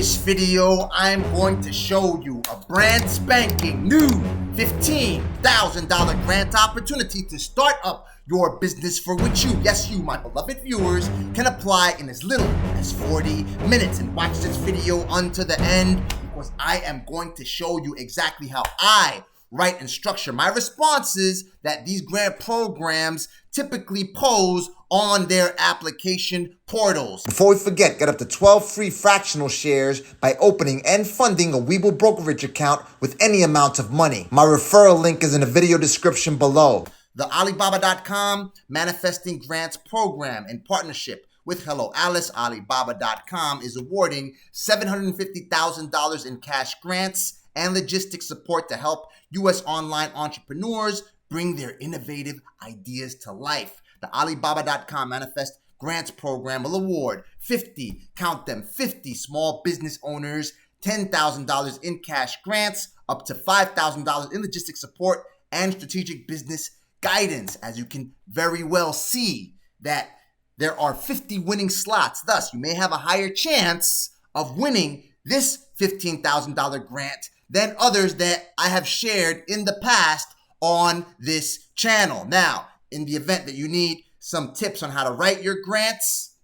this video, I'm going to show you a brand spanking new $15,000 grant opportunity to start up your business, for which you, yes you, my beloved viewers, can apply in as little as 40 minutes. And watch this video unto the end, because I am going to show you exactly how I write and structure my responses that these grant programs typically pose on their application portals. Before we forget, get up to 12 free fractional shares by opening and funding a Webull brokerage account with any amount of money. My referral link is in the video description below. The Alibaba.com Manifesting Grants Program, in partnership with Hello Alice, Alibaba.com is awarding $750,000 in cash grants and logistics support to help U.S. online entrepreneurs bring their innovative ideas to life. The Alibaba.com Manifest Grants Program will award 50, count them, 50 small business owners $10,000 in cash grants, up to $5,000 in logistics support and strategic business guidance. As you can very well see, that there are 50 winning slots. Thus, you may have a higher chance of winning this $15,000 grant than others that I have shared in the past on this channel. Now, in the event that you need some tips on how to write your grants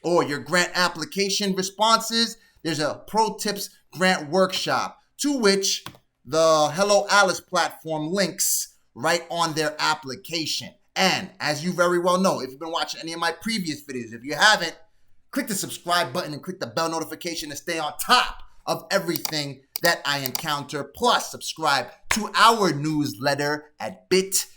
or your grant application responses, there's a Pro Tips Grant Workshop, to which the Hello Alice platform links right on their application. And as you very well know, if you've been watching any of my previous videos, if you haven't, click the subscribe button and click the bell notification to stay on top of everything that I encounter. Plus, subscribe to our newsletter at bit.ly/Neil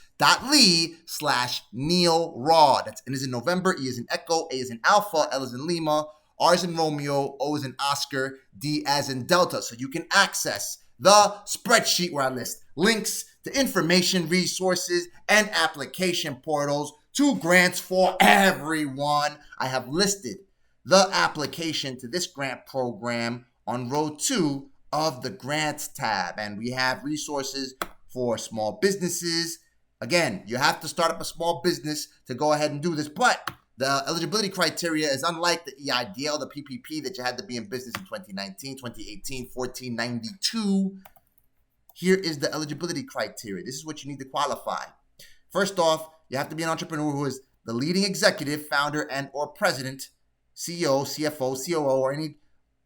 Raw. That's N is in November, E is in Echo, A is in Alpha, L is in Lima, R is in Romeo, O is in Oscar, D as in Delta. So you can access the spreadsheet where I list links to information, resources, and application portals to grants for everyone. I have listed the application to this grant program on row 2 of the grants tab, and we have resources for small businesses. Again, you have to start up a small business to go ahead and do this, but the eligibility criteria is unlike the EIDL, the PPP, that you had to be in business in 2019, 2018, 1492. Here is the eligibility criteria. This is what you need to qualify. First off, you have to be an entrepreneur who is the leading executive, founder, and or president, CEO, CFO, COO, or any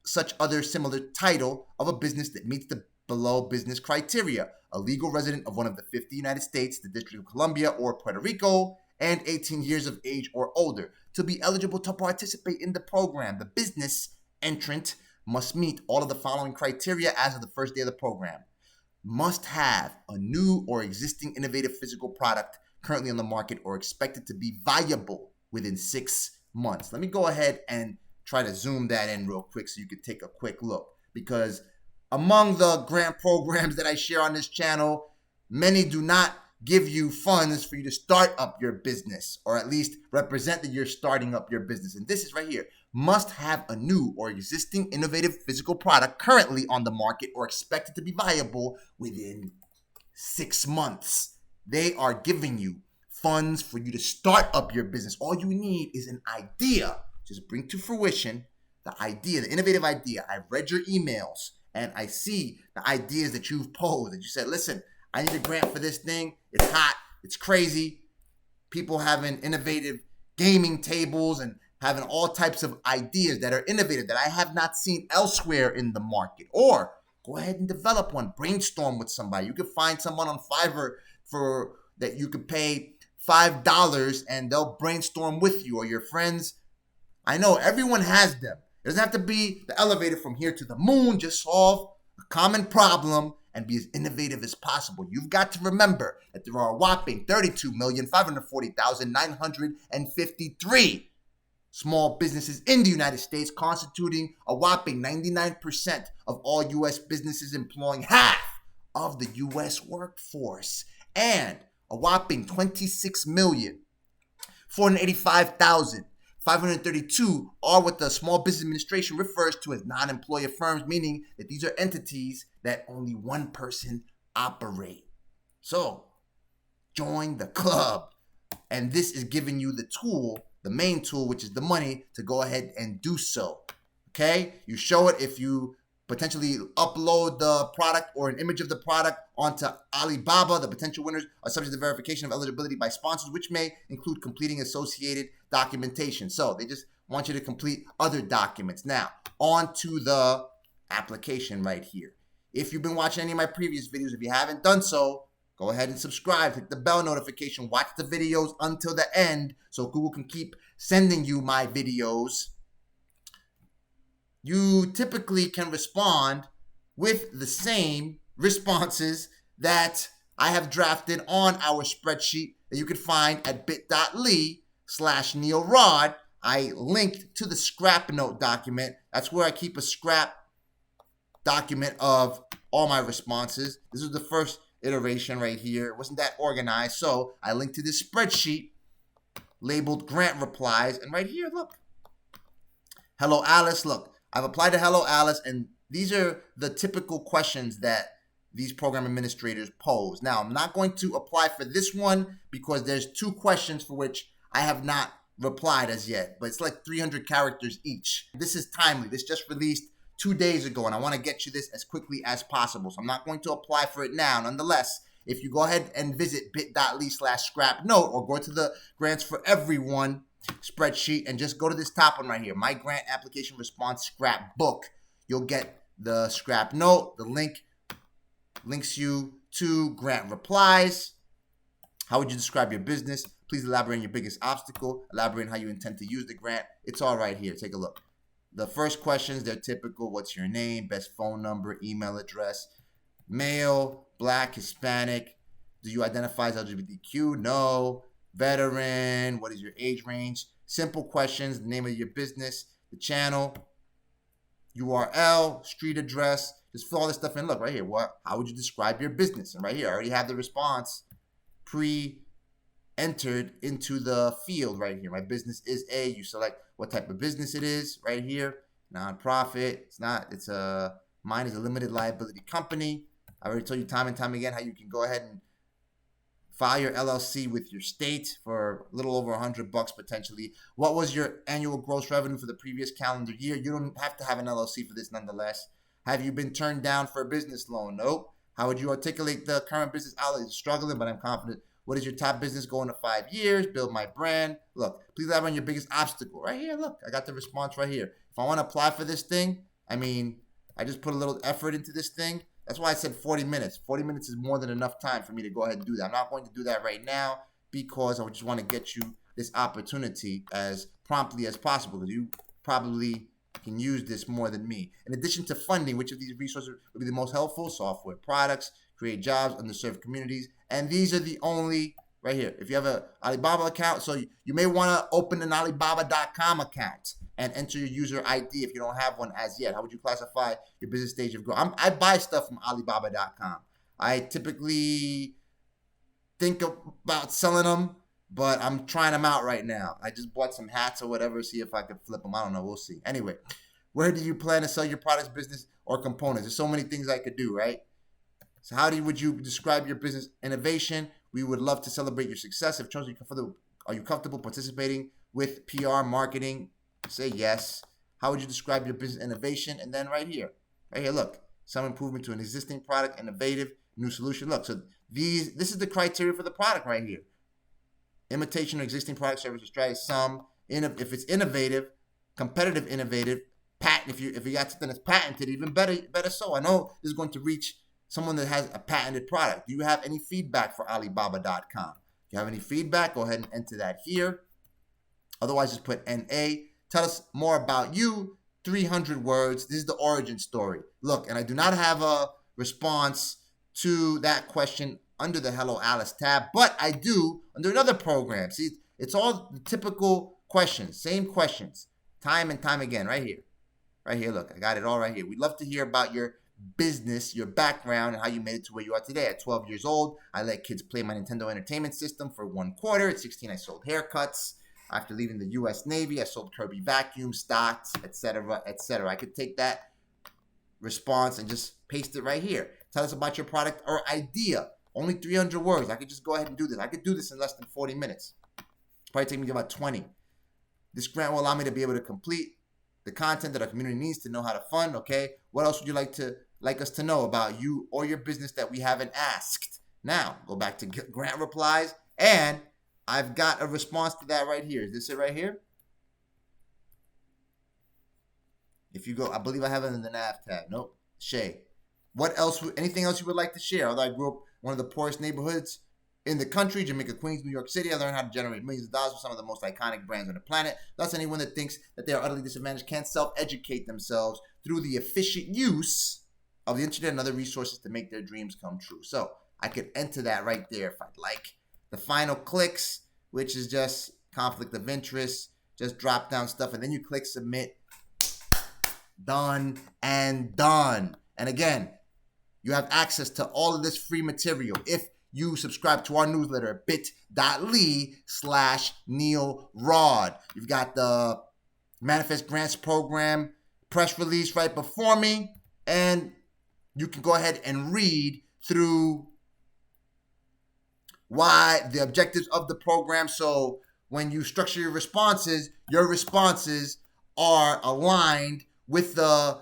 such other similar title of a business that meets the below business criteria. A legal resident of one of the 50 United States, the District of Columbia, or Puerto Rico, and 18 years of age or older. To be eligible to participate in the program, the business entrant must meet all of the following criteria as of the first day of the program. Must have a new or existing innovative physical product currently on the market or expected to be viable within 6 months. Let me go ahead and try to zoom that in real quick so you could take a quick look, because among the grant programs that I share on this channel, many do not give you funds for you to start up your business, or at least represent that you're starting up your business. And this is right here. Must have a new or existing innovative physical product currently on the market or expected to be viable within 6 months. They are giving you funds for you to start up your business. All you need is an idea. Just bring to fruition the idea, the innovative idea. I've read your emails and I see the ideas that you've posed. And you said, listen, I need a grant for this thing. It's hot. It's crazy. People having innovative gaming tables and having all types of ideas that are innovative that I have not seen elsewhere in the market. Or go ahead and develop one. Brainstorm with somebody. You could find someone on Fiverr for that you could pay $5 and they'll brainstorm with you, or your friends. I know everyone has them. It doesn't have to be the elevator from here to the moon. Just solve a common problem and be as innovative as possible. You've got to remember that there are a whopping 32,540,953 small businesses in the United States, constituting a whopping 99% of all U.S. businesses, employing half of the U.S. workforce, and a whopping 26,485,532 are what the Small Business Administration refers to as non-employer firms, meaning that these are entities that only one person operate. So, join the club. And this is giving you the tool, the main tool, which is the money, to go ahead and do so. Okay, you show it if you potentially upload the product or an image of the product onto Alibaba. The potential winners are subject to verification of eligibility by sponsors, which may include completing associated documentation. So they just want you to complete other documents. Now, on to the application right here. If you've been watching any of my previous videos, if you haven't done so, go ahead and subscribe, click the bell notification, watch the videos until the end so Google can keep sending you my videos. You typically can respond with the same responses that I have drafted on our spreadsheet that you can find at bit.ly/NeilRod. I linked to the scrap note document. That's where I keep a scrap document of all my responses. This is the first iteration right here. It wasn't that organized, so I linked to this spreadsheet labeled grant replies. And right here, look, Hello Alice, look. I've applied to Hello Alice, and these are the typical questions that these program administrators pose. Now, I'm not going to apply for this one because there's 2 questions for which I have not replied as yet, but it's like 300 characters each. This is timely. This just released 2 days ago, and I want to get you this as quickly as possible. So I'm not going to apply for it now. Nonetheless, if you go ahead and visit bit.ly/scrapnote or go to the Grants for Everyone spreadsheet and just go to this top one right here, My Grant Application Response Scrapbook, you'll get the scrap note. The link links you to grant replies. How would you describe your business? Please elaborate on your biggest obstacle. Elaborate on how you intend to use the grant. It's all right here. Take a look. The first questions, they're typical. What's your name? Best phone number, email address. Male, black, Hispanic. Do you identify as LGBTQ? No. Veteran. What is your age range? Simple questions. The name of your business, the channel, URL, street address. Just fill all this stuff in. Look right here. How would you describe your business? And right here, I already have the response pre-entered into the field right here. My business is a. You select what type of business it is right here. Nonprofit. It's not. It's a. Mine is a limited liability company. I already told you time and time again how you can go ahead and file your LLC with your state for a little over $100 potentially. What was your annual gross revenue for the previous calendar year? You don't have to have an LLC for this nonetheless. Have you been turned down for a business loan? Nope. How would you articulate the current business outlet? Struggling, but I'm confident. What is your top business goal in 5 years? Build my brand. Look, please elaborate on your biggest obstacle. Right here, look, I got the response right here. If I want to apply for this thing, I mean, I just put a little effort into this thing. That's why I said 40 minutes. 40 minutes is more than enough time for me to go ahead and do that. I'm not going to do that right now because I just want to get you this opportunity as promptly as possible because you probably can use this more than me. In addition to funding, which of these resources would be the most helpful? Software products, create jobs, underserved communities. And these are the only, right here. If you have an Alibaba account, so you may want to open an Alibaba.com account and enter your user ID if you don't have one as yet. How would you classify your business stage of growth? I buy stuff from Alibaba.com. I typically think about selling them, but I'm trying them out right now. I just bought some hats or whatever, see if I could flip them. I don't know. We'll see. Anyway, where do you plan to sell your products, business, or components? There's so many things I could do, right? So how would you describe your business innovation? We would love to celebrate your success. If chosen, are you comfortable participating with PR marketing? Say yes. How would you describe your business innovation? And then right here, look, some improvement to an existing product, innovative, new solution. Look, so this is the criteria for the product right here. Imitation of existing product, service, or strategy. If it's innovative, competitive, innovative, patent. If you got something that's patented, even better so. I know this is going to reach someone that has a patented product. Do you have any feedback for Alibaba.com? If you have any feedback, go ahead and enter that here. Otherwise, just put NA. Tell us more about you. 300 words. This is the origin story. Look, and I do not have a response to that question under the Hello Alice tab, but I do under another program. See, it's all the typical questions, same questions, time and time again, right here. Right here, look, I got it all right here. We'd love to hear about your business, your background, and how you made it to where you are today. At 12 years old, I let kids play my Nintendo Entertainment System for 1 quarter. At 16, I sold haircuts. After leaving the U.S. Navy, I sold Kirby vacuum, stocks, etc., etc. I could take that response and just paste it right here. Tell us about your product or idea. Only 300 words. I could just go ahead and do this. I could do this in less than 40 minutes. Probably take me about 20. This grant will allow me to be able to complete the content that our community needs to know how to fund, okay? What else would you like us to know about you or your business that we haven't asked? Now, go back to grant replies, and I've got a response to that right here. Is this it right here? If you go, I believe I have it in the nav tab. Nope. Shay. What else? Anything else you would like to share? Although I grew up one of the poorest neighborhoods in the country, Jamaica, Queens, New York City, I learned how to generate millions of dollars with some of the most iconic brands on the planet. Thus, anyone that thinks that they are utterly disadvantaged can't self-educate themselves through the efficient use of the internet and other resources to make their dreams come true. So I could enter that right there if I'd like. The final clicks, which is just conflict of interest, just drop down stuff, and then you click submit. Done and done. And again, you have access to all of this free material if you subscribe to our newsletter, bit.ly/Neil Rod. You've got the Manifest Grants Program press release right before me, and you can go ahead and read through why the objectives of the program. So when you structure your responses are aligned with the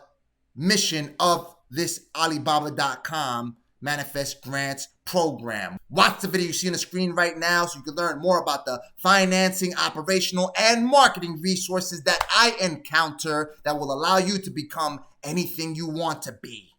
mission of this Alibaba.com Manifest Grants Program. Watch the video you see on the screen right now so you can learn more about the financing, operational, and marketing resources that I encounter that will allow you to become anything you want to be.